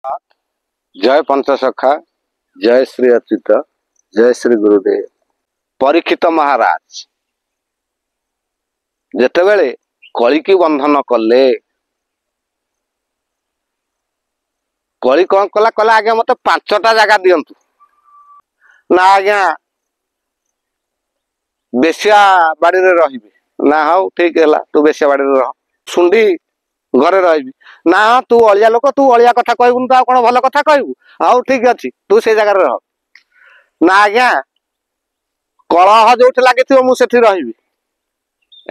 जय पंचसखा, जय श्री अच्युत, जय श्री गुरुदेव। परीक्षित महाराज जेतेबेले कली की बंधन कले, कली कौन कला कला आज्ञा मत 5टा जगह दिंतु ना आज्ञा बेसिया बाड़ी रे रही ना। हाँ ठीक है, तू बेसिया बाड़ी रे रह, सुंडी घरे रही ना। तू अलिया लोक, तू अलिया कथा कहबू तो कौन भल कथा कहबू। हाँ ठीक अच्छी, तू से जगह रह ना। आज्ञा कलह जो लगी मुझे रही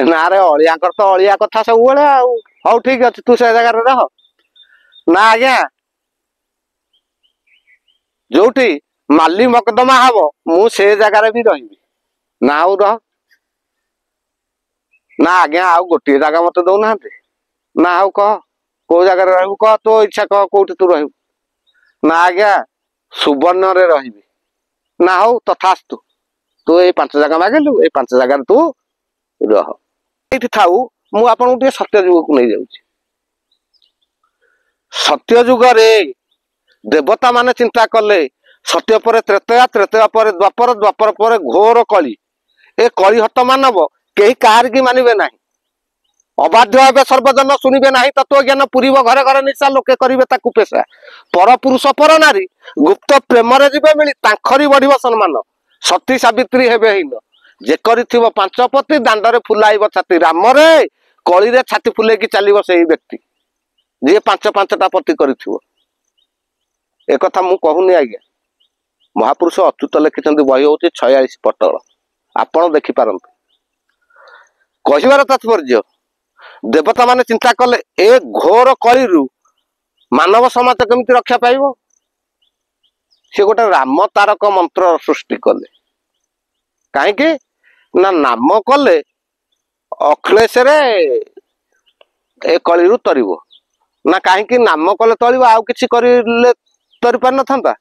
ना। रे अलियाकर तो अलिया कथा सब बड़े आउ ठीक अच्छे, तू से जगह रह ना। आज्ञा जोटी माली मकदमा हम मु से जगार भी रही ना। आउ रह ना। आज्ञा आउ गोटे जगह मत दौना ना। आउ कह को जगह रही कह, तो इच्छा कह कौटी तू रह ना। आज्ञा सुवर्ण रे रही ना। हो तथास्तु, तू ये 5 जगह मागिलु, ये 5 जगह तू रह ये थाऊ। मु आपन गोटे सत्य जुग को नहीं जाऊँ। सत्य जुग रे देवता माने चिंता कले सत्य पर त्रेतया, त्रेतया पर द्वापर, द्वापर पर घोर कली। ए कली हत मानव कहीं कार की मानिबे नहीं। अबाध्य हे सर्वजन शुणिबे नहीं। तत्व ज्ञान पूरीब घरे घरे निशा, लोके करिवे ताकू पेशा। पर पुरुष पर नारी गुप्त प्रेम रे जीवे मिली, तांखरी बढ़िव सम्मान। सती सावित्री हेबे हीन, जे करिथिव 5 पति, दांडरे फुलाइब छाती। राम रे कली रे छाती फुले की चलिव सेही व्यक्ति जे 5-5टा पति करिथिव। एक कथा मु कहूनी आज्ञा, महापुरुष अच्युत लिखिछन्ति, बही होछि 46 पटल, आपण देखि पारंतु। कहिबार तात्पर्य देवता माने चिंता कले ए घोर कलिरु मानव समाज केमिति रक्षा पाइबो। से गोटे राम तारक मंत्र सृष्टि कले। कहीं ना नाम कले अखिलेश रे ए कलिरु तरिबो ना। कहीं नाम कले तलिबो, आउ किछि करिले तरि पार न थांता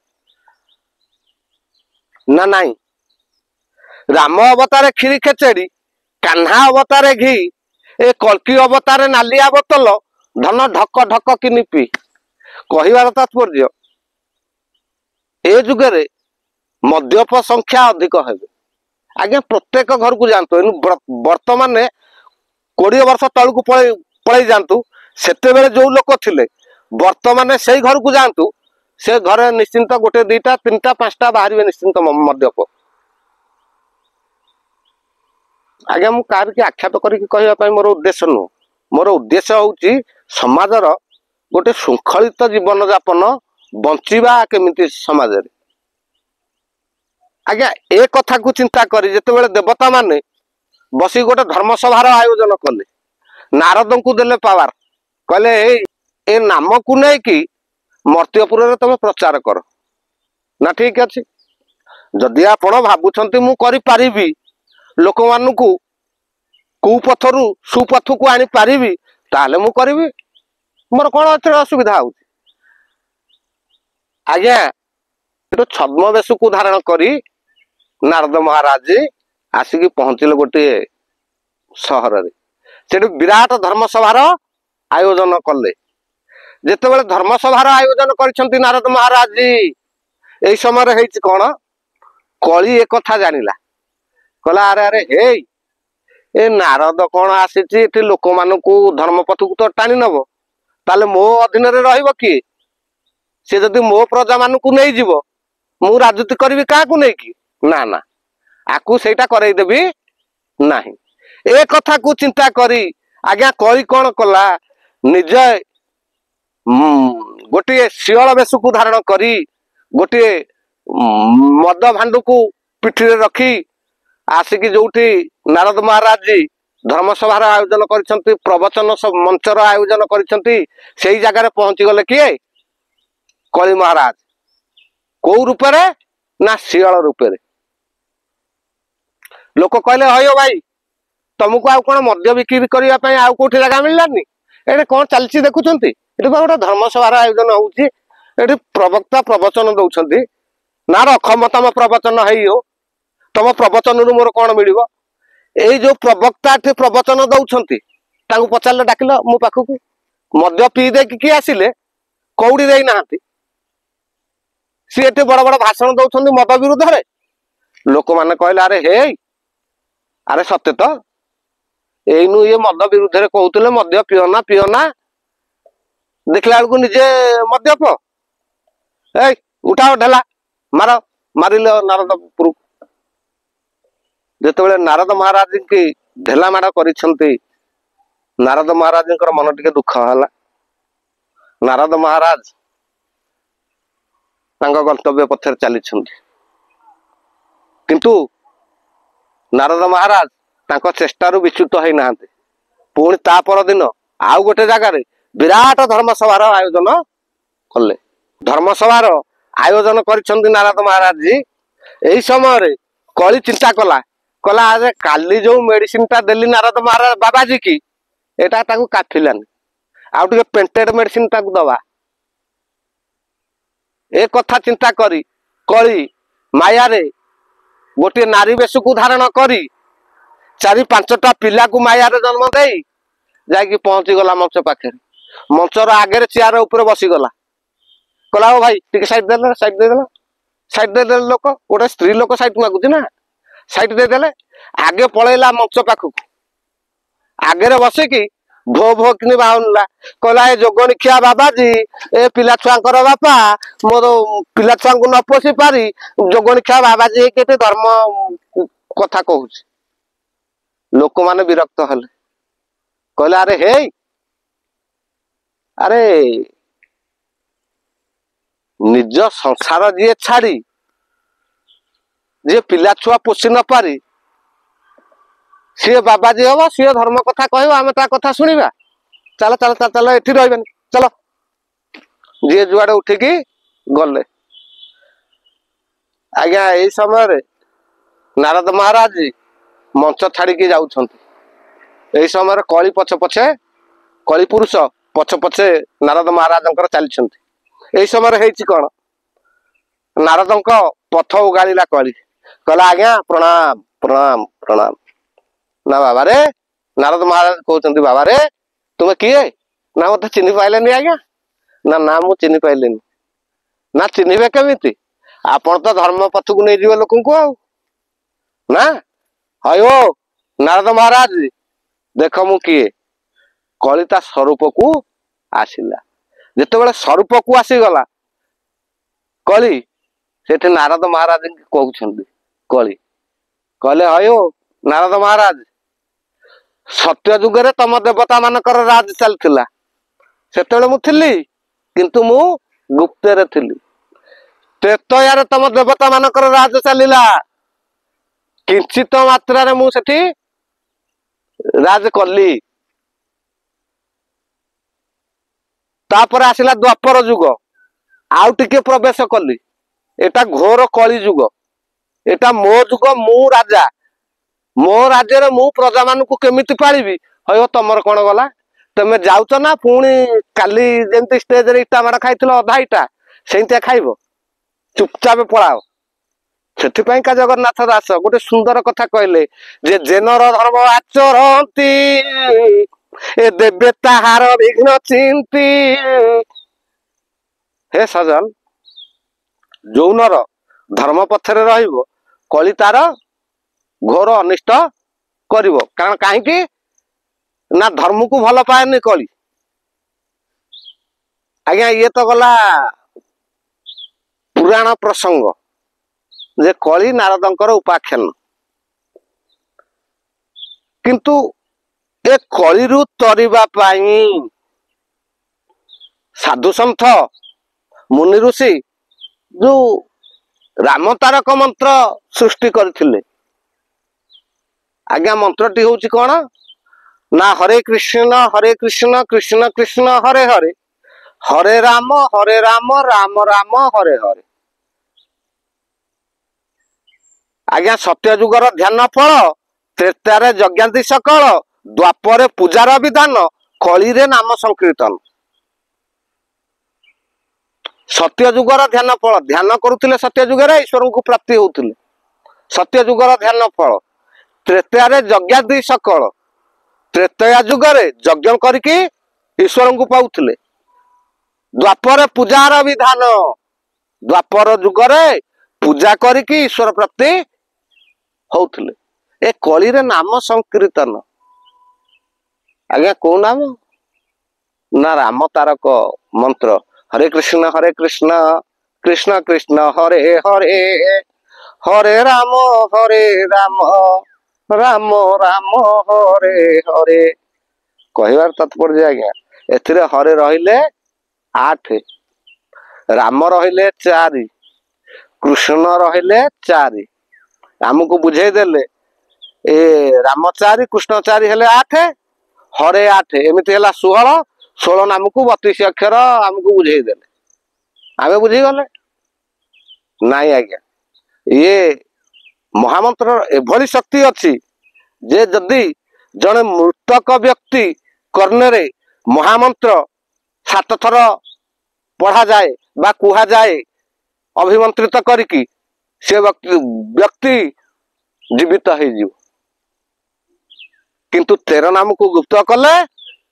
ना। नहीं राम अवतारे खीरी खेचेड़ी, कान्हा अवतारे घी, ए कल्की अवतारे नालिया बोतल, धन ढक ढक कि निपी। कहिबार तात्पर्य ए जुगरे मद्यप संख्या अधिक हेबे। आज्ञा प्रत्येक घर को जानतु, वर्तमान 20 वर्ष तलू पलि जातु, से जो लोक थिले वर्तमान से घर को जातु, से घरे निश्चिंत 1, 2, 3, 5टा बाहर निश्चिंत मद्यप। आज्ञा मु कार की आक्षेप करने मोर उद्देश्य नुह। मोर उद्देश्य हूँ समाजर गोटे श्रृंखलित जीवन यापन बंचिबा केमिति समाज रे। आज्ञा ए कथा को चिंता करी जेतेबेले देवता माने बसी गोटे धर्मसभार आयोजन कले, नारद को देले पावर, कहले ए नाम को नहीं कि मर्त्यपुर रे तुम प्रचार कर ना। ठीक अच्छे, जदि आपण भाबुछंती मु करि पारिबी लोक मानकु कुपथरु सुपथ को आनी पारिबी, ताले मु करिबी। मोर कोन असुविधा हो। आज्ञा तो छद्म बेश को धारण करी नारद महाराज आसिक पहुंचले गोटे सहर रे। सेठु विराट धर्मसभार आयोजन कले। जेतेबेले धर्मसभार आयोजन करिसंती नारद महाराज जी, एई समय रे हेछि कोन, कली एक कथा जानिला। कहला अरे अरे हे ए नारद कौन आसी लोक मान धर्मपथ को तो टाणी नब, ताले मो अधीन रे रहिबो कि से। जदि मो प्रजा मान नहीं जीव, मु राजनीति करी क्या नहीं कि ना ना, आकु सेटा करई देबी नहीं। ए कथा को चिंता करी आज्ञा कली कौन कला, निज गोटे शियल बेश को धारण करी, गोटे मद भांडू को पिठी रे रखी आसिक जोठी नारद महाराज जी धर्मसभार आयोजन करिसंती, प्रवचन मंचर आयोजन करिसंती, सेही जगह पहुंची गले किए कली महाराज। को रूपे ना शियल रूपे। लोक कहले हयो भाई तुमको आउ कौन मद्य बिक्री करने आउ कौटी जगह मिललानी, ये कौन चलती देखुंत। ये गोटे धर्मसभार आयोजन होउची, ये प्रवक्ता प्रवचन दौरान ना रख मतम प्रवचन हो, तुम प्रवचन मोर कौन मिल। यही जो प्रवक्ता प्रवचन दौरान पचारे डाकिल मो पाखक मद्य पी दे कि आसिले कौड़ी दे ना, सी एटी बड़ बड़ भाषण दौरान मद विरुद्ध रे लोक मैंने कहले अरे हे अरे सत्य तो एनु ये मद विरुद्ध कहते मद्य पिओना पिओना देखला बेलू निजे मद्यप ए उठाओ ढेला मार मारिल नारदपुर जिते नारद महाराज की ढेला माड़ कर नारद महाराज मन टे दुख है नारद महाराज गंतव्य पथर चली किंतु नारद महाराज तांको चेष्टारू विच्युत होई नाहांते पुणी ता पर दिन आउ गोटे जगार विराट धर्मसभार आयोजन कले धर्मसभार आयोजन कर नारद महाराज जी यही समय कली चिंता कला कला अरे काली जो मेडिसिन टा देली नारद महाराज बाबाजी की एटा ताकू काफिलानी आउ टिके पेंटेड मेडिसिन ताकू दवा ए कथा चिंता करी कली माया रे गोटे नारी बेश को धारण करी 4-5टा पिला को माया रे जन्म दे जाकि पहुंची गला मंच पाखे मंचर आगे चेयर ऊपर बसीगला कहला ओ भाई टिके साइड दे लोक गोटे स्त्री लोक साइड मागुची ना साइड देदेले आगे पलैला मंच पाखक आगे बसिकी भो भो कि बाहुला कहला ए जोगणिखिया बाबाजी ए पिला छुआंकर बापा मोर पिला छुआ को न पोषी पारी जोगणिखिया बाबाजी केते धर्म कथा कहूची लोक माने विरक्त हले कहले अरे हे अरे निज संसार जी छाड़ी जी पिला छुआ पोषी न पारी सी बाबाजी हम सी धर्म कथा कह आम ता कथा शुणा चल चल चल चल ये रही चलो जी जुआड़े उठिकी गले आज्ञा यही समय नारद महाराज जी मंच छाड़ी जाऊँ समय कली पछ पछे कली पुरुष पछ पछे नारद महाराज चली समय कौन नारद पथ उगाड़ा कली कहला आज्ञा प्रणाम प्रणाम प्रणाम ना बाबा रे नारद महाराज कहते बाबा रे तुम्हें किए ना मत चिन्ह पाइले आज्ञा ना ना मु चिन्ह पाइले ना चिन्हे केमी आपण तो धर्म पथ को नहीं जीव लोक ना हयो नारद महाराज देख मु किए कलिता स्वरूप को आसिला जिते बड़े स्वरूप को आसीगला कली से नारद महाराज कहते कली कहले हयो नारद महाराज सत्य जुगे तम देवता मानकर राज चलता से मुझी किंतु मु गुप्त थी त्रेतयार तम देवता मानकर राज चलला किंचित मात्रा मुझे राज कली तापर आसला द्वापर जुग आउ टिके प्रवेश कली एटा घोर कली जुग एटा मो जुग मु राजा मो राज्य मु प्रजा मान केमिति पालिबी हयो तमर कौन गला तमे जाउच ना पुणी काली जेंति स्टेज रे इटा मार खाइथिलो अधा इटा सेंतिया खाइबो चुपचाप पळाओ सेथिपाई का जगन्नाथ दास गोटे सुंदर कथा कहले जे जेनर धर्म आचरंती ए देवे ताहार विघ्न चिंती हे सजन जौनर धर्म पथरे रहिबो कली तार घोर अनिष्ट करिवो कारण कहीं ना धर्म को भल पाएनि कली आज्ञा ये तो गला पुराण प्रसंग जे कली नारदंकर उपाख्यान किंतु ए कलिरु तरिबा पाई साधु सन्थ मुनि ऋषि जो राम तारक मंत्र सृष्टि करथिले आज्ञा मंत्रटी हूँ कौन ना हरे कृष्ण कृष्ण कृष्ण हरे हरे हरे राम राम राम हरे हरे आज्ञा सत्य जुगर ध्यान फल त्रेतारे यज्ञांति सकल द्वापर पूजार विधान कली रे नाम संकीर्तन सत्य जुगर ध्यान फल ध्यान करुले सत्य जुगर ईश्वर को प्राप्ति होउथिले सत्य जुगर ध्यान फल त्रेतारे यज्ञादि सकल त्रेतया जुगरे यज्ञ करके ईश्वर को पाउथिले द्वापर पूजार विधान द्वापर जुगरे पूजा करिकी ईश्वर प्राप्ति होउथिले। ए कली रे नाम संकीर्तन आज्ञा को नाम ना राम तारक मंत्र हरे कृष्ण कृष्ण कृष्ण हरे हरे हरे राम राम राम हरे हरे कहवार तात्पर्य आज्ञा एथिरे हरे रहिले 8 राम रहिले 4 कृष्ण रहिले 4 आमको बुझे देले ए राम 4 कृष्ण 4 हेले 8 हरे 8 एमती है 16 नाम को 32 अक्षर आमको बुझे देले आमे बुझी गले नाई आज्ञा ये महामंत्र एभली शक्ति अच्छी जे जदि जड़े मृतक व्यक्ति कर्णरे महामंत्र 7 थर पढ़ा जाए बा कुहा जाए अभिमंत्रित करिकी से व्यक्ति जीवित हो किंतु 13 नाम को गुप्त कले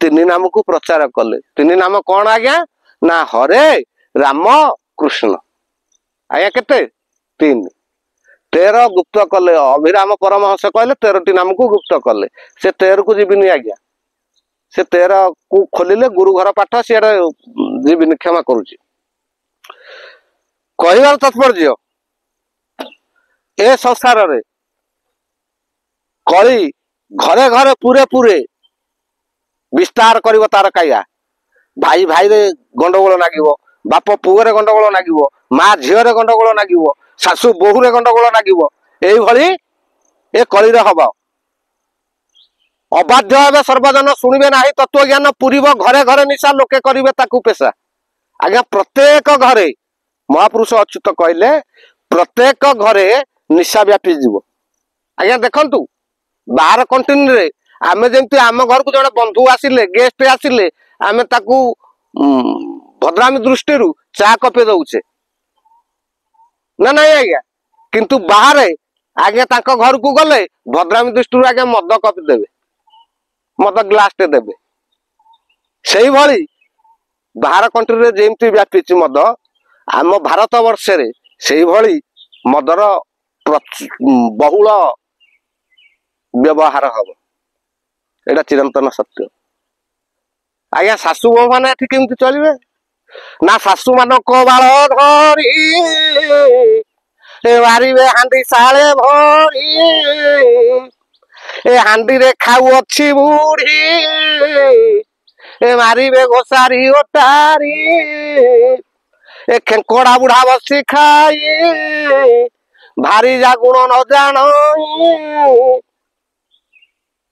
3 नाम को प्रचार कले 3 नाम कौन आज्ञा ना हरे राम कृष्ण आज्ञा केते 3 13 गुप्त कले अभिराम परमहंस कहले 13टी नाम को गुप्त कले से 13 को जीविनी आज्ञा से 13 को खोलिले गुरु घर पाठ से जीविनी क्षमा करुची कहवार तात्पर्य ए संसार रे कली घरे घरे पूरे पूरे विस्तार करिवो तार काया भाई भाई रे गंडगोल नागिवो बाप पुओ रे गंडगोल नागिवो माँ झील रे गंडगोल नागिवो शाशु बोहू रे गंडगोल नागिवो एई भली ए कली रे हबो अबाध्य हेबे सर्वजन शुणिबे नाही तत्व ज्ञान पूरीबो घरे घरे निशा लोके करिवे ताकू पेशा आज्ञा प्रत्येक घरे महापुरुष अच्युत कहले प्रत्येक घरे निशा व्यापी जीव आज्ञा देखंतु बाहर कंट्री रे आमे जेमती आम घर को जड़े बंधु आसिले गेस्ट आसिले आमे ताकू भद्रामी दृष्टि चा कपे दउचे ना नहीं आज्ञा किंतु बाहर आज्ञा तांको घर को गले भद्रामी दृष्टि आज्ञा मद कपे देबे मद ग्लास टे देबे सेही भली बाहर कंट्री रे जेमती व्यापीची मद आम भारत वर्ष रे सेही भली मदर बहुल व्यवहार हम एटा चिरंतन सत्य आज्ञा सासु बहु माने एठी केमती चलिबे ना सासु मान को बाल धरी ए बारीबे हांडी साले भरी ए हांडी रे खाऊ अच्छी बुढ़ी ए मारिबे घोसारी ओटारी ए खेंकोड़ा बुढ़ा बसी खाई भारी जा गुण न जान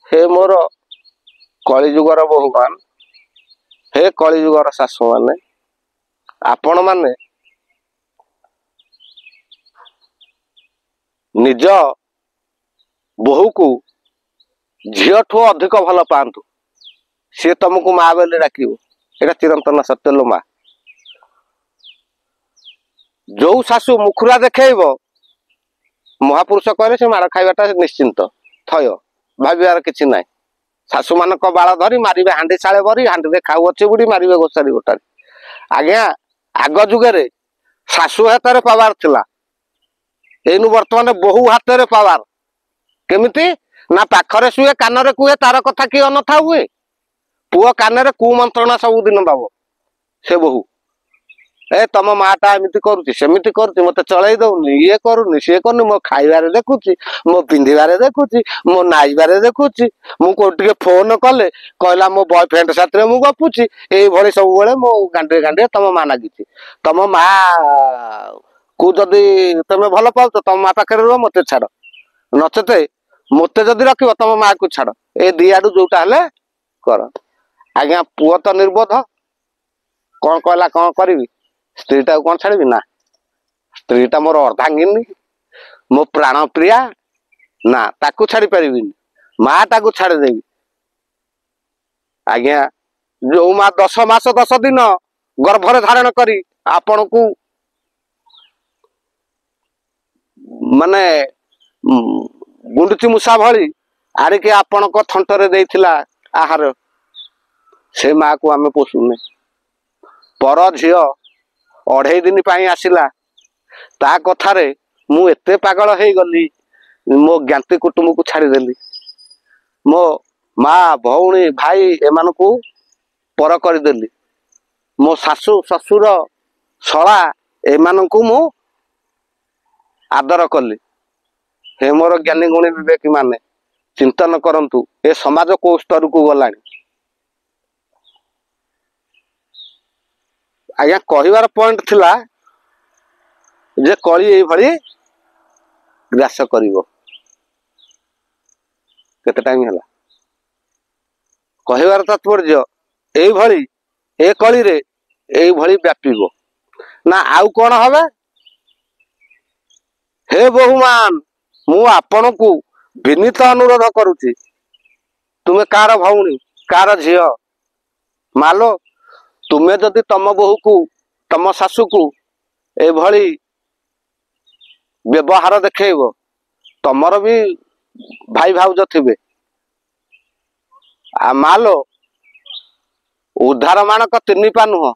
हे मोर कलिजुगर बहुमान हे कलिजुगर शाशु माने आपण माने निज बहु को झील ठू अधिक भल पातु सी तुमको माँ बेले डाक एटा चिरंतन सत्य लो माँ जो शाशु मुखुरा देखेब महापुरुष कहले से मार खाइबाटा निश्चिंत थय भाविबार किछि नाइ शाशु मान बाल धरी मारिबे हांडी साले भरी हांडी रे खाऊ अच्छे बुढ़ी मारिबे गोसारी गोटारी आज्ञा आग जुगे शाशु हाथ पावार थिला एनु वर्तमान बहु हाथ पावार केमिति ना पाखरे शुए कान रे कुहे तार कथा कि अनथा हुए पुओ कान रे कु मंत्रणा सब दिन दब से बहु ए तम माटा एमती करुच्ची सेमती करुच्ची मत चलई दौनी ये करूनी सी करूनी मो खाइबारे देखुची मो पिंधिबारे देखुची मो नाइबारे देखुची मु कोटिके फोन कले कहला मो बॉयफ्रेंड साथ मु गपुची एई भली सब बेले मो गांडे गांडे तम मा लागिची तम मा को जदी तमे भल पाउ तो तम मा पाखरे रह मते छाड़ नचते मते जदी रखिबो तम मा को छाड़ ए दी आडू जोटा हले कर आज्ञा पुओ तो निर्बोध कौन कहला कौन करी स्त्रीटा कौन छाड़ी ना स्त्रीटा मोर अर्धांगिनी मो प्राण प्रिया ना ताकू छाड़ी पारि माँ ताकू छाड़देवी आज्ञा जो माँ 10 मास 10 दिन गर्भरे धारण करी आपण को माने गुंडुची मूषा भली आड़िके आपण को थंटरे देइथिला आहार से माँ को आमे पोषुने पर झियो 2.5 दिन आसिला ତା କଥାରେ ମୁଁ ଏତେ ପାଗଳ ହେଇଗଲି, ମୋ ଜ୍ଞାତି କୁଟୁମ୍ବକୁ ଛାଡ଼ିଦେଲି। ମୋ ମା ଭଉଣୀ ଭାଇ ଏମାନଙ୍କୁ ପର କରିଦେଲି। ମୋ ଶାଶୁ ଶ୍ୱଶୁର ଶଳା ଏମାନଙ୍କୁ ମୁଁ ଆଦର କଲି। ହେ ମୋର ଜ୍ଞାନୀ ଗୁଣୀ ବିବେକୀ ମାନେ, ଚିନ୍ତନ କରନ୍ତୁ ଏ ସମାଜ କୋଉ ସ୍ତରକୁ ଗଲାଣି। ଆଜ୍ଞା କହିବାର ପଏଣ୍ଟ ଥିଲା ଯେ କଳି ଏଇଭଳି ଗ୍ରାସ କରିବ। କେତେ ଟାଇମ ହେଲା? କହିବାର ତାତ୍ପର୍ଯ୍ୟ ଏଇଭଳି ଏ କଳିରେ ଏଇଭଳି ବ୍ୟାପିବ ନା ଆଉ କଣ হবে? ହେ ବହୁମାନ, ମୁଁ ଆପଣଙ୍କୁ ବିନୀତ ଅନୁରୋଧ କରୁଛି, ତୁମେ କାର ଭଉଣୀ କାର ଝିଅ ମାଲୋ, ତୁମେ ଯଦି ତମ ବୋହୂକୁ ତମ ଶାଶୁକୁ ଏଭଳି ବ୍ୟବହାର ଦେଖେଇବ, ତମର ବି ଭାଇ ଭାଉଜ ଥିବେ। ମାଲୋ, ଉଦ୍ଧାର ମାଣକ ତିନି ପା ନୁହଁ,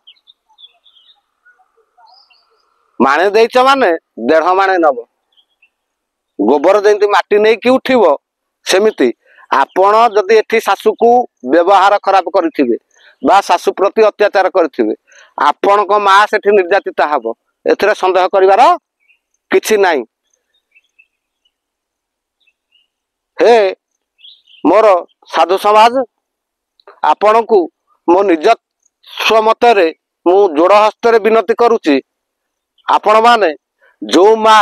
ମାଣେ ଦେଇଛ ମାନେ ଦେଢ ମାଣେ ନବ। ଗୋବର ଯେମିତି ମାଟି ନେଇକି ଉଠିବ, ସେମିତି ଆପଣ ଯଦି ଏଠି ଶାଶୁକୁ ବ୍ୟବହାର ଖରାପ କରିଥିବେ ବା ଶାଶୁ ପ୍ରତି ଅତ୍ୟାଚାର କରିଥିବେ, ଆପଣଙ୍କ ମା ସେଠି ନିର୍ଯାତିତା ହବ, ଏଥିରେ ସନ୍ଦେହ କରିବାର କିଛି ନାହିଁ। ହେ ମୋର ସାଧୁ ସମାଜ, ଆପଣଙ୍କୁ ମୋ ନିଜ ସ୍ୱମତରେ ମୁଁ ଯୋଡ଼ ହସ୍ତରେ ବିନତି କରୁଛି, ଆପଣ ମାନେ ଯୋଉ ମା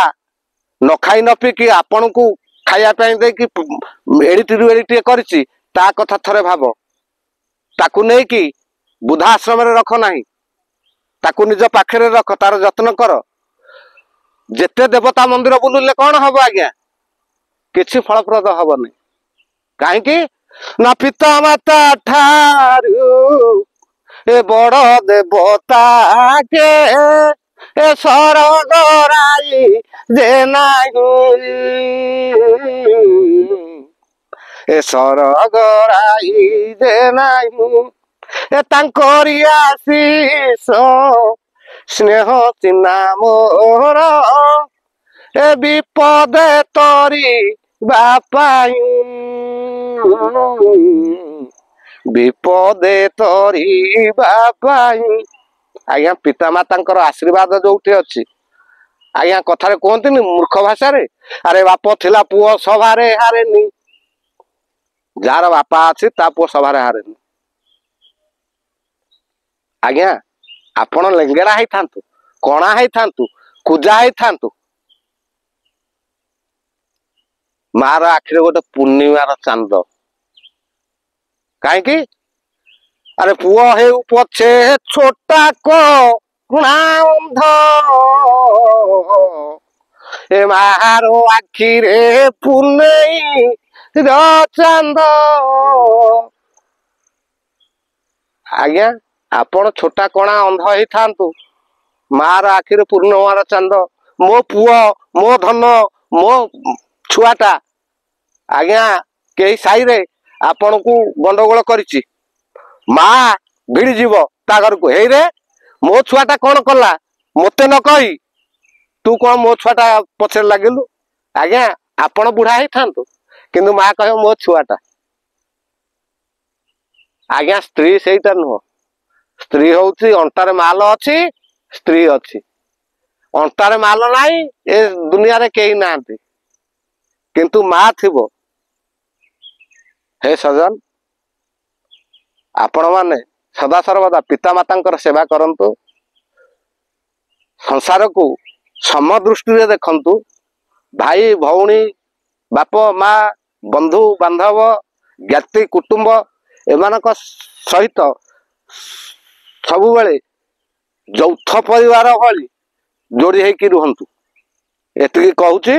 ନ ଖାଇ ନ ପିଇକି ଆପଣଙ୍କୁ ଖାଇବା ପାଇଁ ଦେଇକି ଏଡ଼ିଟିରୁ ଏଡ଼ିଟିଏ କରିଛି, ତା କଥା ଥରେ ଭାବ। ତାକୁ ନେଇକି ବୃଦ୍ଧା ଆଶ୍ରମରେ ରଖ ନାହିଁ, ତାକୁ ନିଜ ପାଖରେ ରଖ, ତାର ଯତ୍ନ କର। ଯେତେ ଦେବତା ମନ୍ଦିର ବୁଲିଲେ କଣ ହବ ଆଜ୍ଞା? କିଛି ଫଳପ୍ରଦ ହବନି। କାହିଁକି ନା ପିତା ମାତା ଠାରୁ ଏ ବଡ଼ ଦେବତା କେ ଏ ସରଗ ରାଇ ଯେ ନାହିଁ, ଏ ସରଗ ରାଇ ଯେ ନାହିଁ, ଏ ତାଙ୍କରି ଆଶିଷ ସ୍ନେହ ଚିହ୍ନା ମୋର, ଏ ବିପଦେ ତରି ବାପାଇ, ବିପଦେ ତରିବା ପାଇଁ। ଆଜ୍ଞା ପିତାମାତାଙ୍କର ଆଶୀର୍ବାଦ ଯୋଉଠି ଅଛି, ଆଜ୍ଞା କଥାରେ କୁହନ୍ତିନି ମୂର୍ଖ ଭାଷାରେ, ଆରେ ବାପ ଥିଲା ପୁଅ ସଭାରେ ହାରେନି। ଯାହାର ବାପା ଅଛି ତା ପୁଅ ସଭାରେ ହାରେନି। ଆଜ୍ଞା ଆପଣ ଲେଙ୍ଗେଡା ହେଇଥାନ୍ତୁ, କଣା ହେଇଥାନ୍ତୁ, କୁଜା ହେଇଥାନ୍ତୁ, ମାର ଆଖିରେ ଗୋଟେ ପୂର୍ଣ୍ଣିମାର ଚାନ୍ଦ। କାହିଁକି? ଆରେ ପୁଅ ହେଉ ପଛେ ଛୋଟା କଣା ଅନ୍ଧ, ଏ ମାର ଆଖିରେ ପୂର୍ଣ୍ଣେଇ ର ଚାନ୍ଦ। ଆଜ୍ଞା ଆପଣ ଛୋଟା କଣା ଅନ୍ଧ ହେଇଥାନ୍ତୁ, ମାର ଆଖିରେ ପୂର୍ଣ୍ଣିମାର ଚାନ୍ଦ। ମୋ ପୁଅ, ମୋ ଧନ, ମୋ ଛୁଆଟା ଆଜ୍ଞା କେହି ସାହିରେ ଆପଣଙ୍କୁ ଗଣ୍ଡଗୋଳ କରିଛି, ମା ଭିଡି ଯିବ ତା ଘରକୁ, ହେଇରେ ମୋ ଛୁଆଟା କଣ କଲା ମତେ ନ କହି ତୁ କଣ ମୋ ଛୁଆଟା ପଛରେ ଲାଗିଲୁ। ଆଜ୍ଞା ଆପଣ ବୁଢା ହେଇଥାନ୍ତୁ, କିନ୍ତୁ ମା କହିବ ମୋ ଛୁଆଟା। ଆଜ୍ଞା ସ୍ତ୍ରୀ ସେଇଟା ନୁହଁ, ସ୍ତ୍ରୀ ହଉଛି ଅଣ୍ଟାରେ ମାଲ ଅଛି, ସ୍ତ୍ରୀ ଅଛି। ଅଣ୍ଟାରେ ମାଲ ନାହିଁ, ଏ ଦୁନିଆରେ କେହି ନାହାନ୍ତି, କିନ୍ତୁ ମା ଥିବ। ହେ ସଜନ, ଆପଣ ମାନେ ସଦା ସର୍ବଦା ପିତାମାତାଙ୍କର ସେବା କରନ୍ତୁ, ସଂସାରକୁ ସମ ଦୃଷ୍ଟିରେ ଦେଖନ୍ତୁ। ଭାଇ ଭଉଣୀ, ବାପ ମା, ବନ୍ଧୁ ବାନ୍ଧବ, ଜ୍ଞାତି କୁଟୁମ୍ବ ଏମାନଙ୍କ ସହିତ ସବୁବେଳେ ଯୌଥ ପରିବାର ଭଳି ଯୋଡି ହେଇକି ରୁହନ୍ତୁ। ଏତିକି କହୁଛି।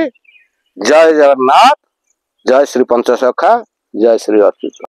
ଜୟ ଜଗନ୍ନାଥ, ଜୟ ଶ୍ରୀ ପଞ୍ଚସଖା, ଜୟ ଶ୍ରୀ ଅଚ୍ୟୁତ।